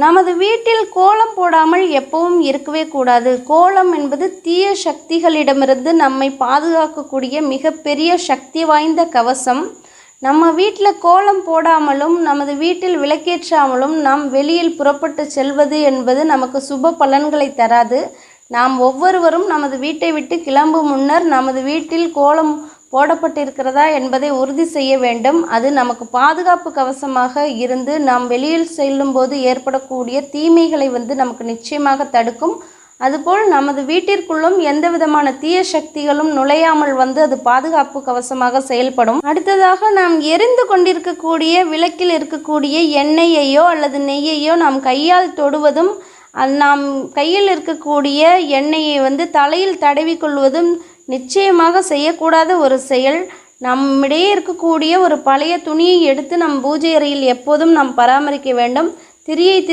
நமது வீட்டில் கோலம் போடாமல் எப்பவும் இருக்கவே கூடாது. கோலம் என்பது தீய சக்திகளிடமிருந்து நம்மை பாதுகாக்கக்கூடிய மிகப்பெரிய சக்தி வாய்ந்த கவசம். நம்ம வீட்டில் கோலம் போடாமலும் நமது வீட்டில் விளக்கேற்றாமலும் நாம் வெளியில் புறப்பட்டு செல்வது என்பது நமக்கு சுப பலன்களை தராது. நாம் ஒவ்வொருவரும் நமது வீட்டை விட்டு கிளம்பும் முன்னர் நமது வீட்டில் கோலம் போடப்பட்டிருக்கிறதா என்பதை உறுதி செய்ய வேண்டும். அது நமக்கு பாதுகாப்பு கவசமாக இருந்து நாம் வெளியில் செல்லும்போது ஏற்படக்கூடிய தீமைகளை நமக்கு நிச்சயமாக தடுக்கும். அதுபோல் நமது வீட்டிற்குள்ளும் எந்த விதமான தீய சக்திகளும் நுழையாமல் அது பாதுகாப்பு கவசமாக செயல்படும். அடுத்ததாக நாம் எரிந்து கொண்டிருக்கக்கூடிய விளக்கில் இருக்கக்கூடிய எண்ணெயையோ அல்லது நெய்யையோ நாம் கையால் தொடுவதும் நாம் கையில் இருக்கக்கூடிய எண்ணெயை தலையில் தடவி கொள்வதும் நிச்சயமாக செய்யக்கூடாத ஒரு செயல். நம்மிடையே இருக்கக்கூடிய ஒரு பழைய துணியை எடுத்து நம் பூஜை அறையில் எப்போதும் நாம் பராமரிக்க வேண்டும். திரியை